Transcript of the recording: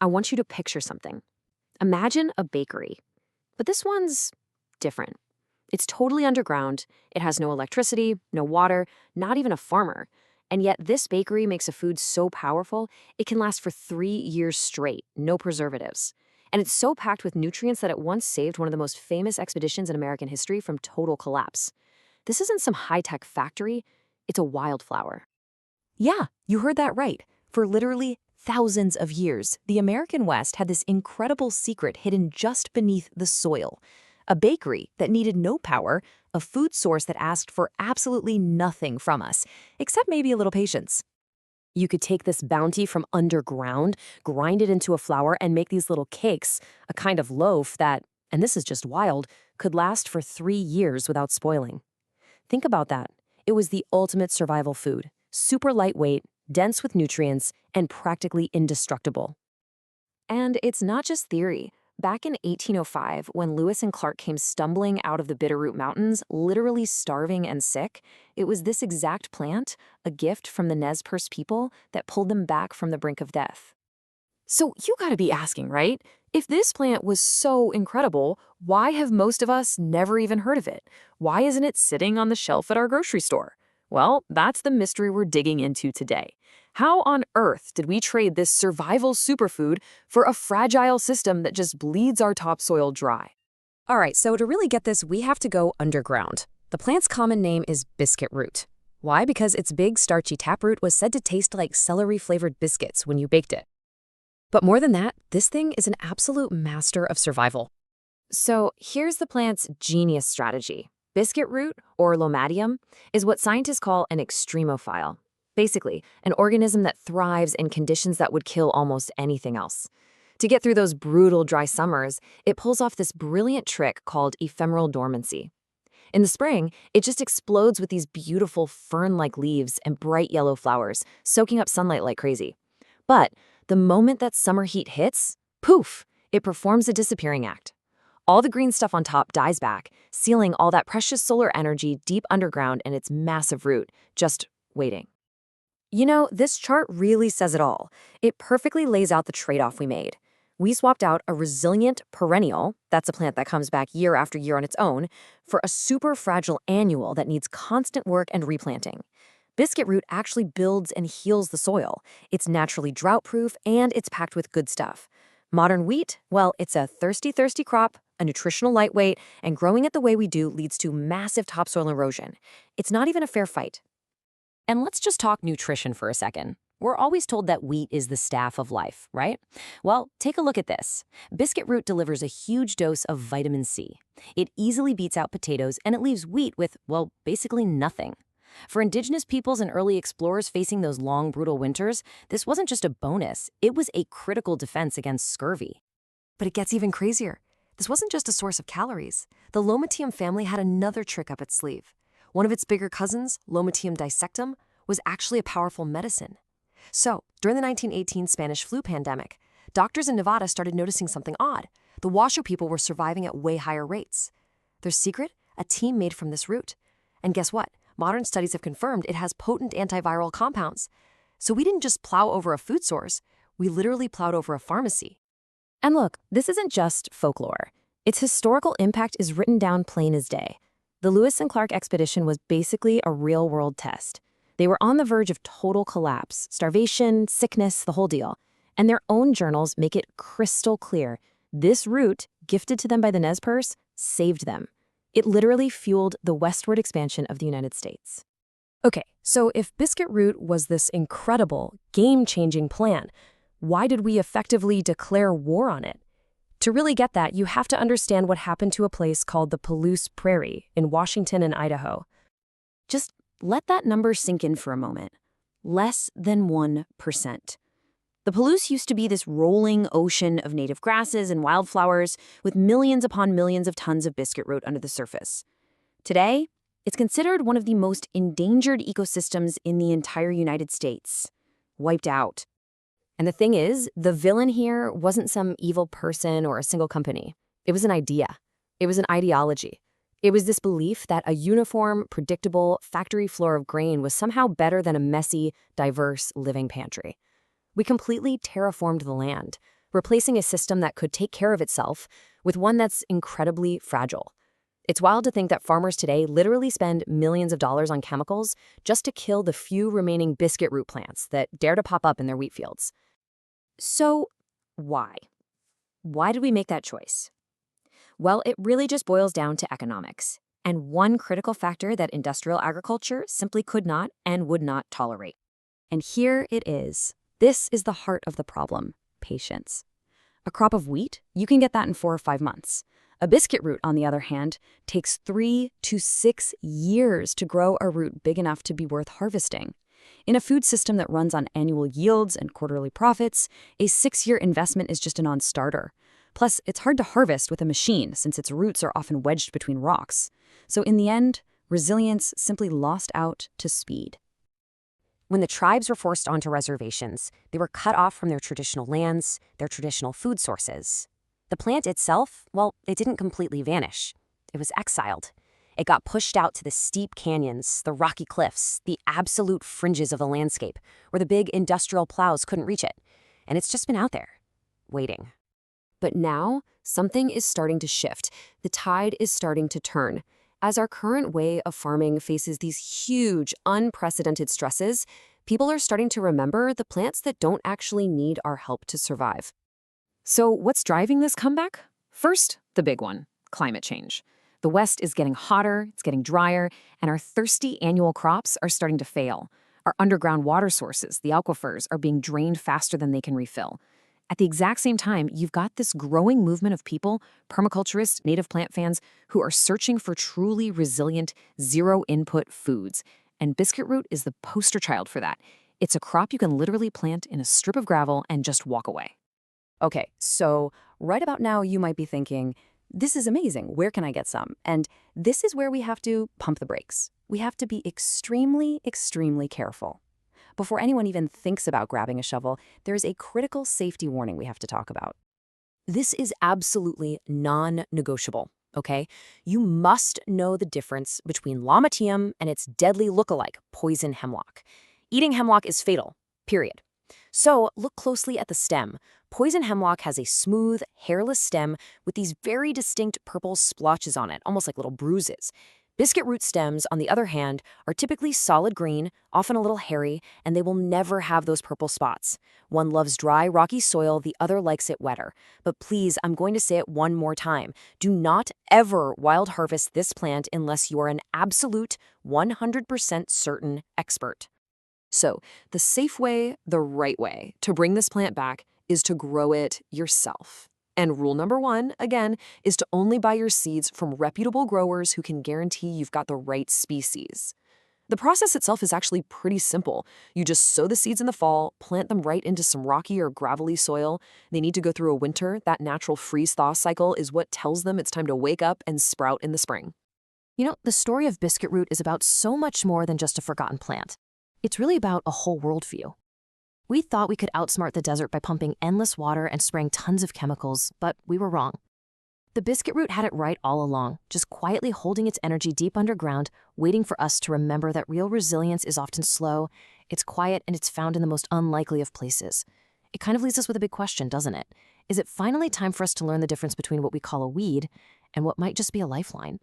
I want you to picture something. Imagine a bakery, but this one's different. It's totally underground. It has no electricity, no water, not even a farmer. And yet this bakery makes a food so powerful, it can last for 3 years straight, no preservatives. And it's so packed with nutrients that it once saved one of the most famous expeditions in American history from total collapse. This isn't some high-tech factory, it's a wildflower. Yeah, you heard that right. For literally thousands of years, the American West had this incredible secret hidden just beneath the soil. A bakery that needed no power, a food source that asked for absolutely nothing from us, except maybe a little patience. You could take this bounty from underground, grind it into a flour, and make these little cakes, a kind of loaf that, and this is just wild, could last for 3 years without spoiling. Think about that. It was the ultimate survival food, super lightweight, dense with nutrients, and practically indestructible. And it's not just theory. Back in 1805, when Lewis and Clark came stumbling out of the Bitterroot Mountains, literally starving and sick, it was this exact plant, a gift from the Nez Perce people, that pulled them back from the brink of death. So you gotta be asking, right? If this plant was so incredible, why have most of us never even heard of it? Why isn't it sitting on the shelf at our grocery store? Well, that's the mystery we're digging into today. How on earth did we trade this survival superfood for a fragile system that just bleeds our topsoil dry? All right, so to really get this, we have to go underground. The plant's common name is biscuit root. Why? Because its big, starchy taproot was said to taste like celery-flavored biscuits when you baked it. But more than that, this thing is an absolute master of survival. So here's the plant's genius strategy. Biscuit root, or lomatium, is what scientists call an extremophile. Basically, an organism that thrives in conditions that would kill almost anything else. To get through those brutal dry summers, it pulls off this brilliant trick called ephemeral dormancy. In the spring, it just explodes with these beautiful fern-like leaves and bright yellow flowers, soaking up sunlight like crazy. But the moment that summer heat hits, poof, it performs a disappearing act. All the green stuff on top dies back, sealing all that precious solar energy deep underground in its massive root, just waiting. You know, this chart really says it all. It perfectly lays out the trade-off we made. We swapped out a resilient perennial, that's a plant that comes back year after year on its own, for a super fragile annual that needs constant work and replanting. Biscuit root actually builds and heals the soil. It's naturally drought-proof, and it's packed with good stuff. Modern wheat, well, it's a thirsty, thirsty crop, a nutritional lightweight, and growing it the way we do leads to massive topsoil erosion. It's not even a fair fight. And let's just talk nutrition for a second. We're always told that wheat is the staff of life, right? Well, take a look at this. Biscuit root delivers a huge dose of vitamin C. It easily beats out potatoes, and it leaves wheat with, well, basically nothing. For indigenous peoples and early explorers facing those long, brutal winters, this wasn't just a bonus, it was a critical defense against scurvy. But it gets even crazier. This wasn't just a source of calories. The Lomatium family had another trick up its sleeve. One of its bigger cousins, Lomatium dissectum, was actually a powerful medicine. So, during the 1918 Spanish flu pandemic, doctors in Nevada started noticing something odd. The Washoe people were surviving at way higher rates. Their secret? A tea made from this root. And guess what? Modern studies have confirmed it has potent antiviral compounds. So we didn't just plow over a food source, we literally plowed over a pharmacy. And look, this isn't just folklore. Its historical impact is written down plain as day. The Lewis and Clark expedition was basically a real-world test. They were on the verge of total collapse, starvation, sickness, the whole deal. And their own journals make it crystal clear. This root, gifted to them by the Nez Perce, saved them. It literally fueled the westward expansion of the United States. Okay, so if biscuit root was this incredible, game-changing plan, why did we effectively declare war on it? To really get that, you have to understand what happened to a place called the Palouse Prairie in Washington and Idaho. Just let that number sink in for a moment. Less than 1%. The Palouse used to be this rolling ocean of native grasses and wildflowers with millions upon millions of tons of biscuit root under the surface. Today, it's considered one of the most endangered ecosystems in the entire United States. Wiped out. And the thing is, the villain here wasn't some evil person or a single company. It was an idea. It was an ideology. It was this belief that a uniform, predictable factory floor of grain was somehow better than a messy, diverse living pantry. We completely terraformed the land, replacing a system that could take care of itself with one that's incredibly fragile. It's wild to think that farmers today literally spend millions of dollars on chemicals just to kill the few remaining biscuit root plants that dare to pop up in their wheat fields. So, why? Why did we make that choice? Well, it really just boils down to economics, and one critical factor that industrial agriculture simply could not and would not tolerate. And here it is. This is the heart of the problem: patience. A crop of wheat, you can get that in 4 or 5 months. A biscuit root, on the other hand, takes 3 to 6 years to grow a root big enough to be worth harvesting. In a food system that runs on annual yields and quarterly profits, a 6-year investment is just a non-starter. Plus, it's hard to harvest with a machine since its roots are often wedged between rocks. So in the end, resilience simply lost out to speed. When the tribes were forced onto reservations, they were cut off from their traditional lands, their traditional food sources. The plant itself, well, it didn't completely vanish. It was exiled. It got pushed out to the steep canyons, the rocky cliffs, the absolute fringes of the landscape, where the big industrial plows couldn't reach it. And it's just been out there, waiting. But now, something is starting to shift. The tide is starting to turn. As our current way of farming faces these huge, unprecedented stresses, people are starting to remember the plants that don't actually need our help to survive. So what's driving this comeback? First, the big one: climate change. The West is getting hotter, it's getting drier, and our thirsty annual crops are starting to fail. Our underground water sources, the aquifers, are being drained faster than they can refill. At the exact same time, you've got this growing movement of people, permaculturists, native plant fans, who are searching for truly resilient, zero-input foods. And biscuit root is the poster child for that. It's a crop you can literally plant in a strip of gravel and just walk away. Okay, so right about now you might be thinking, this is amazing, where can I get some? And this is where we have to pump the brakes. We have to be extremely, extremely careful. Before anyone even thinks about grabbing a shovel, there is a critical safety warning we have to talk about. This is absolutely non-negotiable, okay? You must know the difference between Lomatium and its deadly look-alike, poison hemlock. Eating hemlock is fatal, period. So look closely at the stem. Poison hemlock has a smooth, hairless stem with these very distinct purple splotches on it, almost like little bruises. Biscuit root stems, on the other hand, are typically solid green, often a little hairy, and they will never have those purple spots. One loves dry, rocky soil, the other likes it wetter. But please, I'm going to say it one more time. Do not ever wild harvest this plant unless you are an absolute 100% certain expert. So, the safe way, the right way to bring this plant back is to grow it yourself. And rule number 1, again, is to only buy your seeds from reputable growers who can guarantee you've got the right species. The process itself is actually pretty simple. You just sow the seeds in the fall, plant them right into some rocky or gravelly soil. They need to go through a winter. That natural freeze-thaw cycle is what tells them it's time to wake up and sprout in the spring. You know, the story of biscuit root is about so much more than just a forgotten plant. It's really about a whole worldview. We thought we could outsmart the desert by pumping endless water and spraying tons of chemicals, but we were wrong. The biscuit root had it right all along, just quietly holding its energy deep underground, waiting for us to remember that real resilience is often slow, it's quiet, and it's found in the most unlikely of places. It kind of leaves us with a big question, doesn't it? Is it finally time for us to learn the difference between what we call a weed and what might just be a lifeline?